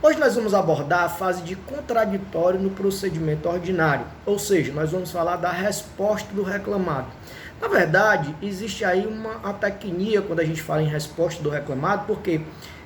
Hoje nós vamos abordar a fase de contraditório no procedimento ordinário, ou seja, nós vamos falar da resposta do reclamado. Na verdade, existe aí uma tecnia quando a gente fala em resposta do reclamado, porque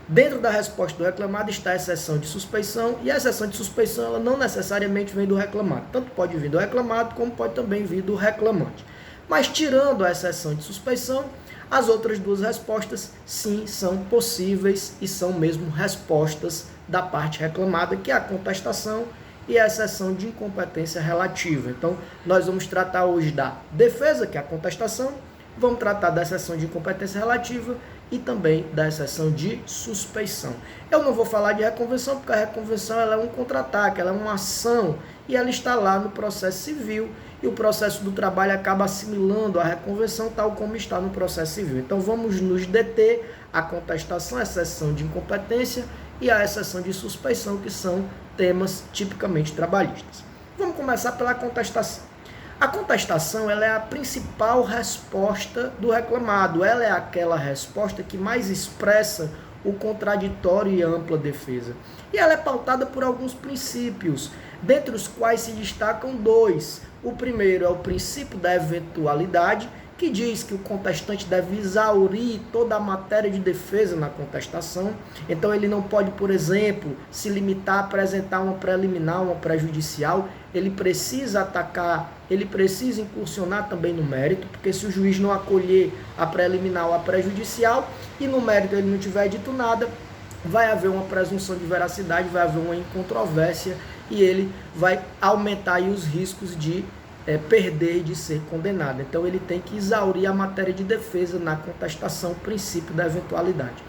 dentro da resposta do reclamado está a exceção de suspeição, e a exceção de suspeição ela não necessariamente vem do reclamado, tanto pode vir do reclamado como pode também vir do reclamante. Mas tirando a exceção de suspeição, as outras duas respostas sim são possíveis e são mesmo respostas da parte reclamada, que é a contestação e a exceção de incompetência relativa. Então, nós vamos tratar hoje da defesa, que é a contestação, vamos tratar da exceção de incompetência relativa e também da exceção de suspeição. Eu não vou falar de reconvenção, porque a reconvenção ela é um contra-ataque, ela é uma ação e ela está lá no processo civil e o processo do trabalho acaba assimilando a reconvenção tal como está no processo civil. Então vamos nos deter à contestação, a exceção de incompetência e a exceção de suspeição, que são temas tipicamente trabalhistas. Vamos começar pela contestação. A contestação ela é a principal resposta do reclamado, ela é aquela resposta que mais expressa o contraditório e ampla defesa. E ela é pautada por alguns princípios, dentre os quais se destacam dois. O primeiro é o princípio da eventualidade, que diz que o contestante deve exaurir toda a matéria de defesa na contestação. Então ele não pode, por exemplo, se limitar a apresentar uma preliminar, uma prejudicial. Ele precisa atacar, ele precisa incursionar também no mérito, porque se o juiz não acolher a preliminar ou a prejudicial e no mérito ele não tiver dito nada, vai haver uma presunção de veracidade, vai haver uma incontrovérsia e ele vai aumentar aí os riscos de perder e de ser condenado. Então ele tem que exaurir a matéria de defesa na contestação, princípio da eventualidade.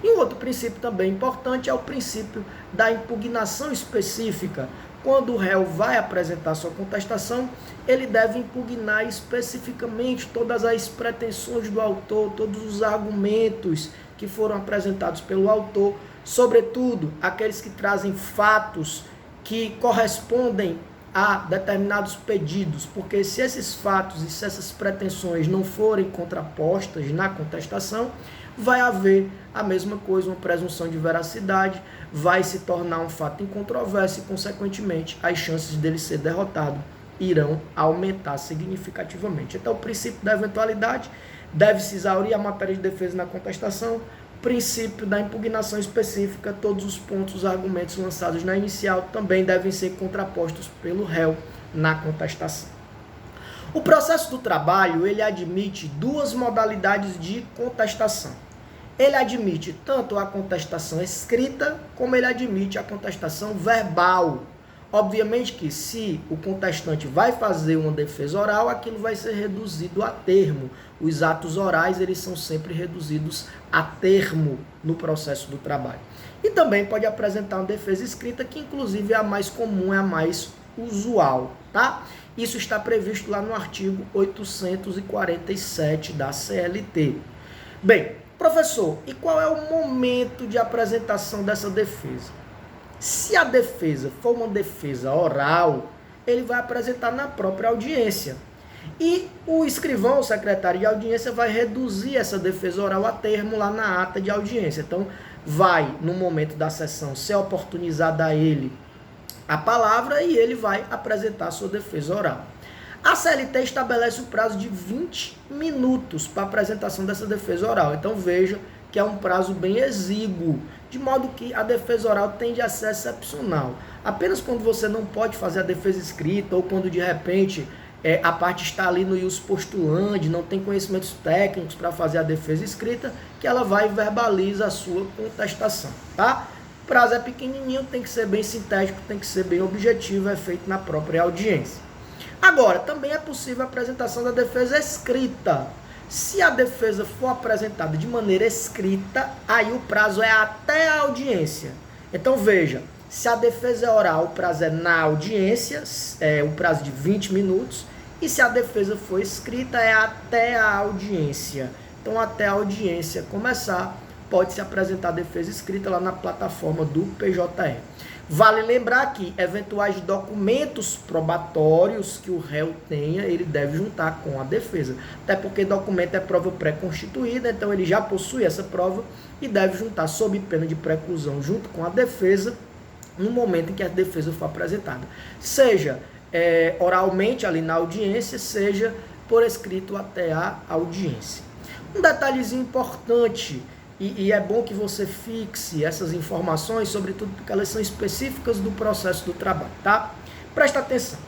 E um outro princípio também importante é o princípio da impugnação específica. Quando o réu vai apresentar sua contestação, ele deve impugnar especificamente todas as pretensões do autor, todos os argumentos que foram apresentados pelo autor, sobretudo aqueles que trazem fatos que correspondem a determinados pedidos, porque se esses fatos e se essas pretensões não forem contrapostas na contestação, vai haver a mesma coisa, uma presunção de veracidade, vai se tornar um fato incontroverso e, consequentemente, as chances dele ser derrotado irão aumentar significativamente. Então, o princípio da eventualidade deve-se exaurir a matéria de defesa na contestação, princípio da impugnação específica, todos os pontos, os argumentos lançados na inicial também devem ser contrapostos pelo réu na contestação. O processo do trabalho, ele admite duas modalidades de contestação. Ele admite tanto a contestação escrita, como ele admite a contestação verbal. Obviamente que se o contestante vai fazer uma defesa oral, aquilo vai ser reduzido a termo. Os atos orais, eles são sempre reduzidos a termo no processo do trabalho. E também pode apresentar uma defesa escrita, que inclusive é a mais comum, é a mais usual, tá? Isso está previsto lá no artigo 847 da CLT. Bem, professor, e qual é o momento de apresentação dessa defesa? Se a defesa for uma defesa oral, ele vai apresentar na própria audiência. E o escrivão, o secretário de audiência, vai reduzir essa defesa oral a termo lá na ata de audiência. Então, vai, no momento da sessão, ser oportunizada a ele a palavra e ele vai apresentar a sua defesa oral. A CLT estabelece o prazo de 20 minutos para a apresentação dessa defesa oral. Então, veja que é um prazo bem exíguo, de modo que a defesa oral tende a ser excepcional. Apenas quando você não pode fazer a defesa escrita ou quando, de repente, a parte está ali no ius postulandi, não tem conhecimentos técnicos para fazer a defesa escrita, que ela vai e verbaliza a sua contestação, tá? O prazo é pequenininho, tem que ser bem sintético, tem que ser bem objetivo, é feito na própria audiência. Agora, também é possível a apresentação da defesa escrita. Se a defesa for apresentada de maneira escrita, aí o prazo é até a audiência. Então veja, se a defesa é oral, o prazo é na audiência, é o prazo de 20 minutos, e se a defesa for escrita, é até a audiência. Então até a audiência começar, pode-se apresentar a defesa escrita lá na plataforma do PJE. Vale lembrar que eventuais documentos probatórios que o réu tenha, ele deve juntar com a defesa. Até porque documento é prova pré-constituída, então ele já possui essa prova e deve juntar sob pena de preclusão junto com a defesa no momento em que a defesa for apresentada. Seja oralmente ali na audiência, seja por escrito até a audiência. Um detalhezinho importante, e é bom que você fixe essas informações, sobretudo porque elas são específicas do processo do trabalho, tá? Presta atenção.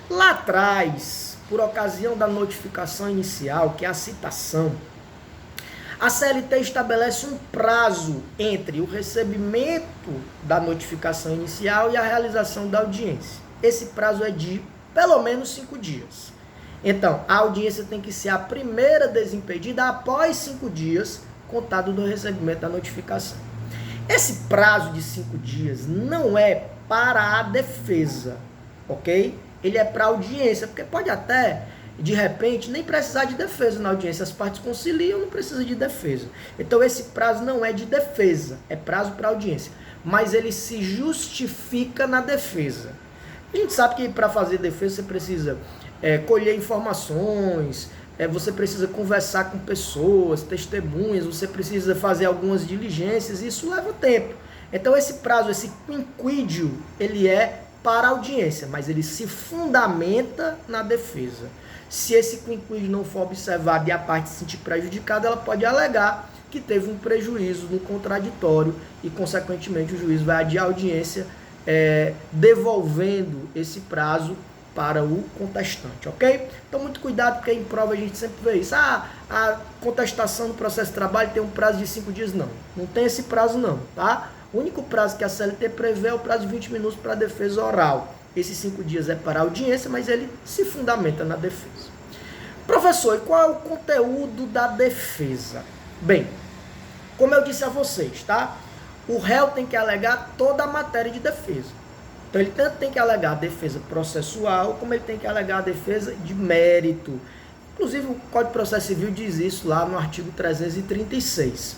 Lá atrás, por ocasião da notificação inicial, que é a citação, a CLT estabelece um prazo entre o recebimento da notificação inicial e a realização da audiência. Esse prazo é de pelo menos 5 dias. Então, a audiência tem que ser a primeira desimpedida após 5 dias, contado do recebimento da notificação. Esse prazo de 5 dias não é para a defesa, ok? Ele é para a audiência, porque pode até, de repente, nem precisar de defesa na audiência. As partes conciliam, não precisa de defesa. Então, esse prazo não é de defesa, é prazo para audiência. Mas ele se justifica na defesa. A gente sabe que para fazer defesa você precisa colher informações, você precisa conversar com pessoas, testemunhas, você precisa fazer algumas diligências, e isso leva tempo. Então, esse prazo, esse quinquídio, ele é para a audiência, mas ele se fundamenta na defesa. Se esse quinquídio não for observado e a parte se sentir prejudicada, ela pode alegar que teve um prejuízo no contraditório e, consequentemente, o juiz vai adiar a audiência, devolvendo esse prazo para o contestante, ok? Então, muito cuidado, porque em prova a gente sempre vê isso. A contestação do processo de trabalho tem um prazo de 5 dias. Não tem esse prazo não, tá? O único prazo que a CLT prevê é o prazo de 20 minutos para a defesa oral. Esses 5 dias é para a audiência, mas ele se fundamenta na defesa. Professor, e qual é o conteúdo da defesa? Bem, como eu disse a vocês, tá? O réu tem que alegar toda a matéria de defesa. Então, ele tanto tem que alegar a defesa processual, como ele tem que alegar a defesa de mérito. Inclusive, o Código de Processo Civil diz isso lá no artigo 336.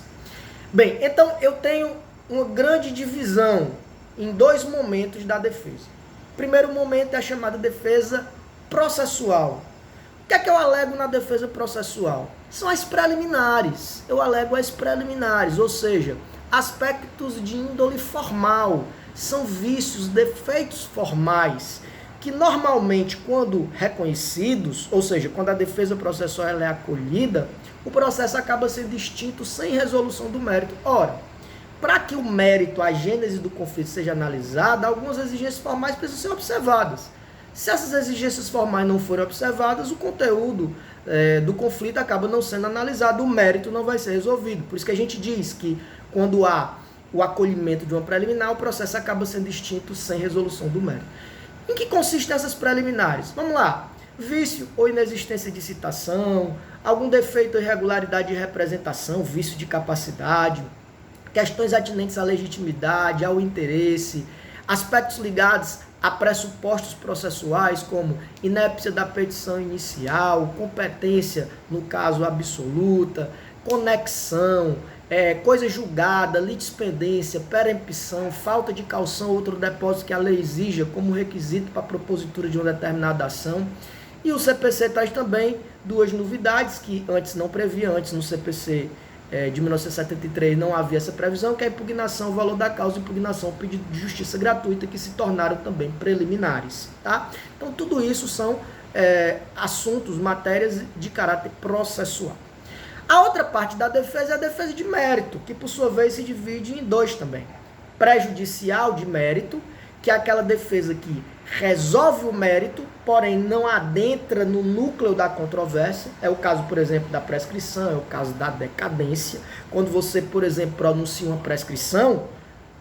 Bem, então, eu tenho uma grande divisão em 2 momentos da defesa. O primeiro momento é a chamada defesa processual. O que é que eu alego na defesa processual? São as preliminares. Eu alego as preliminares, ou seja, aspectos de índole formal. São vícios, defeitos formais, que normalmente, quando reconhecidos, ou seja, quando a defesa processual ela é acolhida, o processo acaba sendo extinto sem resolução do mérito. Ora, para que o mérito, a gênese do conflito seja analisada, algumas exigências formais precisam ser observadas. Se essas exigências formais não forem observadas, o conteúdo do conflito acaba não sendo analisado, o mérito não vai ser resolvido. Por isso que a gente diz que quando há o acolhimento de uma preliminar, o processo acaba sendo extinto sem resolução do mérito. Em que consistem essas preliminares? Vamos lá. Vício ou inexistência de citação, algum defeito ou irregularidade de representação, vício de capacidade, questões atinentes à legitimidade, ao interesse, aspectos ligados a pressupostos processuais, como inépcia da petição inicial, competência, no caso absoluta, conexão, coisa julgada, litispendência, perempção, falta de caução, outro depósito que a lei exija como requisito para a propositura de uma determinada ação. E o CPC traz também 2 novidades que antes não previa. Antes no CPC de 1973 não havia essa previsão, que é a impugnação, o valor da causa, impugnação, pedido de justiça gratuita, que se tornaram também preliminares. Tá? Então tudo isso são assuntos, matérias de caráter processual. A outra parte da defesa é a defesa de mérito, que por sua vez se divide em 2 também. Prejudicial de mérito, que é aquela defesa que resolve o mérito, porém não adentra no núcleo da controvérsia. É o caso, por exemplo, da prescrição, é o caso da decadência. Quando você, por exemplo, pronuncia uma prescrição,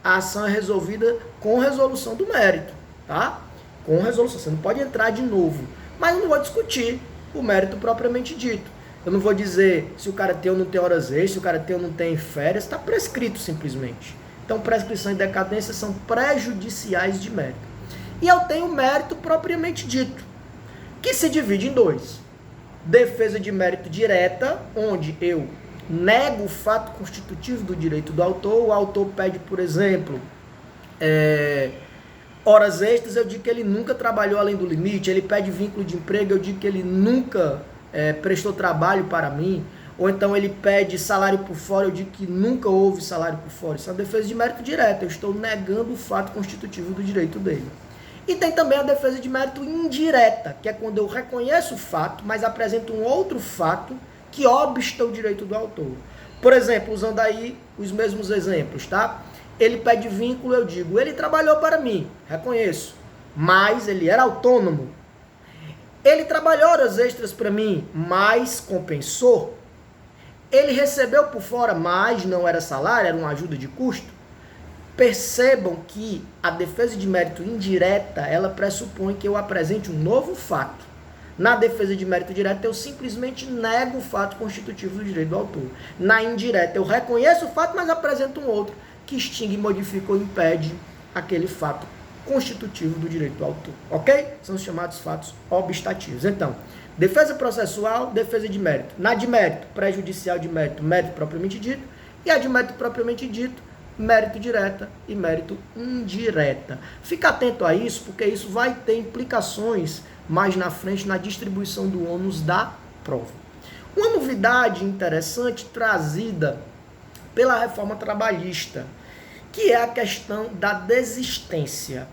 a ação é resolvida com resolução do mérito, tá? Com resolução. Você não pode entrar de novo. Mas eu não vou discutir o mérito propriamente dito. Eu não vou dizer se o cara tem ou não tem horas extras, se o cara tem ou não tem férias, está prescrito simplesmente. Então, prescrição e decadência são prejudiciais de mérito. E eu tenho mérito propriamente dito, que se divide em 2. Defesa de mérito direta, onde eu nego o fato constitutivo do direito do autor. O autor pede, por exemplo, horas extras, eu digo que ele nunca trabalhou além do limite. Ele pede vínculo de emprego, eu digo que ele nunca prestou trabalho para mim. ou então ele pede salário por fora, eu digo que nunca houve salário por fora. Isso é uma defesa de mérito direto, eu estou negando o fato constitutivo do direito dele. E tem também a defesa de mérito indireta, que é quando eu reconheço o fato, mas apresento um outro fato que obsta o direito do autor. Por exemplo, usando aí os mesmos exemplos, tá? Ele pede vínculo, eu digo, ele trabalhou para mim, reconheço, mas ele era autônomo. Ele trabalhou horas extras para mim, mas compensou. Ele recebeu por fora, mas não era salário, era uma ajuda de custo. Percebam que a defesa de mérito indireta, ela pressupõe que eu apresente um novo fato. Na defesa de mérito direto, eu simplesmente nego o fato constitutivo do direito do autor. Na indireta, eu reconheço o fato, mas apresento um outro que extingue, modifica ou impede aquele fato constitutivo do direito do autor. Ok? São os chamados fatos obstativos. Então, defesa processual, defesa de mérito. Na de mérito, prejudicial de mérito, mérito propriamente dito. E a de mérito propriamente dito, mérito direta e mérito indireta. Fica atento a isso, porque isso vai ter implicações mais na frente na distribuição do ônus da prova. Uma novidade interessante trazida pela reforma trabalhista, que é a questão da desistência.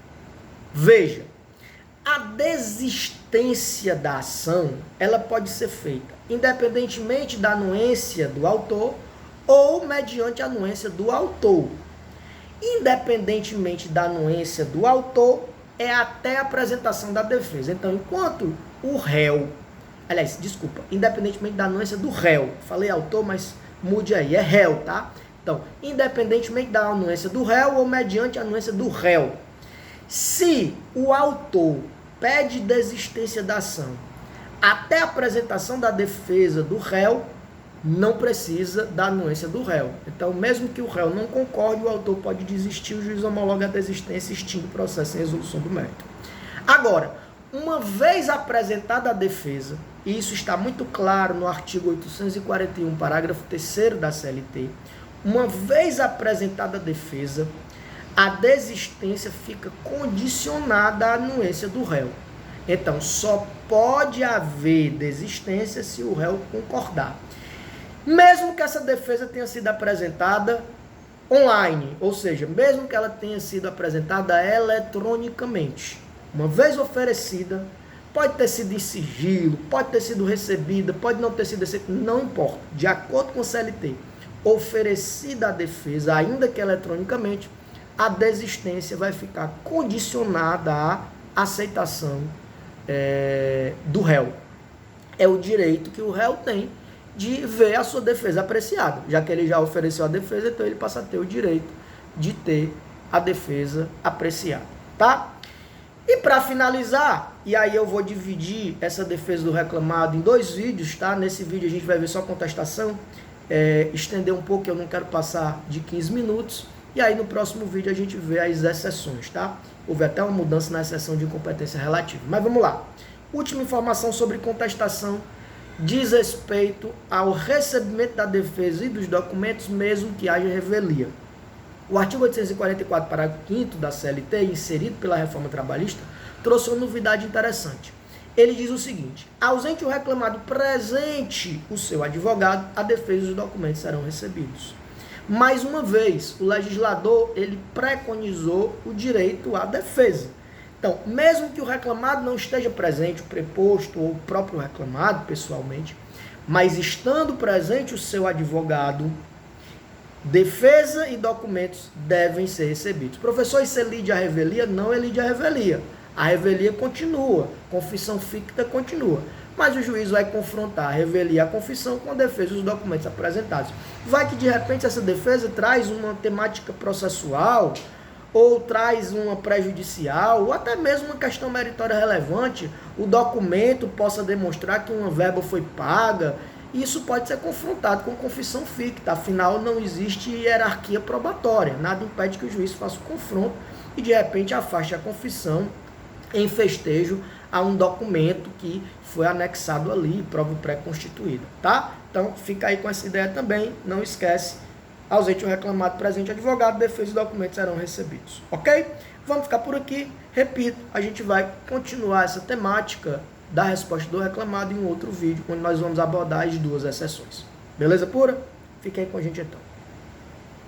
Veja, a desistência da ação, ela pode ser feita independentemente da anuência do autor ou mediante a anuência do autor. Independentemente da anuência do autor, é até a apresentação da defesa. Então, enquanto o réu, independentemente da anuência do réu, falei autor, mas mude aí, é réu, tá? Então, independentemente da anuência do réu ou mediante a anuência do réu, se o autor pede desistência da ação até a apresentação da defesa do réu, não precisa da anuência do réu. Então, mesmo que o réu não concorde, o autor pode desistir, o juiz homologa a desistência e extingue o processo em resolução do mérito. Agora, uma vez apresentada a defesa, e isso está muito claro no artigo 841, parágrafo 3º da CLT, uma vez apresentada a defesa, a desistência fica condicionada à anuência do réu. Então, só pode haver desistência se o réu concordar. Mesmo que essa defesa tenha sido apresentada online, ou seja, mesmo que ela tenha sido apresentada eletronicamente, uma vez oferecida, pode ter sido em sigilo, pode ter sido recebida, pode não ter sido recebida, não importa. De acordo com o CLT, oferecida a defesa, ainda que eletronicamente, a desistência vai ficar condicionada à aceitação do réu. É o direito que o réu tem de ver a sua defesa apreciada. Já que ele já ofereceu a defesa, então ele passa a ter o direito de ter a defesa apreciada, tá? E para finalizar, e aí eu vou dividir essa defesa do reclamado em 2 vídeos, tá? Nesse vídeo a gente vai ver só contestação, estender um pouco, eu não quero passar de 15 minutos, e aí no próximo vídeo a gente vê as exceções, tá? Houve até uma mudança na exceção de incompetência relativa. Mas vamos lá. Última informação sobre contestação diz respeito ao recebimento da defesa e dos documentos, mesmo que haja revelia. O artigo 844, parágrafo 5º da CLT, inserido pela reforma trabalhista, trouxe uma novidade interessante. Ele diz o seguinte: ausente o reclamado, presente o seu advogado, a defesa e os documentos serão recebidos. Mais uma vez, o legislador ele preconizou o direito à defesa. Então, mesmo que o reclamado não esteja presente, o preposto ou o próprio reclamado pessoalmente, mas estando presente o seu advogado, defesa e documentos devem ser recebidos. Professor, isso é lide a revelia? Não é lide a revelia. A revelia continua, confissão ficta continua. Mas o juiz vai confrontar a revelia e a confissão com a defesa e os documentos apresentados. Vai que de repente essa defesa traz uma temática processual, ou traz uma prejudicial, ou até mesmo uma questão meritória relevante, o documento possa demonstrar que uma verba foi paga. Isso pode ser confrontado com confissão ficta, afinal não existe hierarquia probatória, nada impede que o juiz faça o confronto e de repente afaste a confissão em festejo a um documento que foi anexado ali, prova pré-constituída, tá? Então fica aí com essa ideia também, não esquece, ausente o reclamado, presente o advogado, defesa e documentos serão recebidos, ok? Vamos ficar por aqui, repito, a gente vai continuar essa temática da resposta do reclamado em um outro vídeo, onde nós vamos abordar as 2 exceções. Beleza pura? Fiquem com a gente então.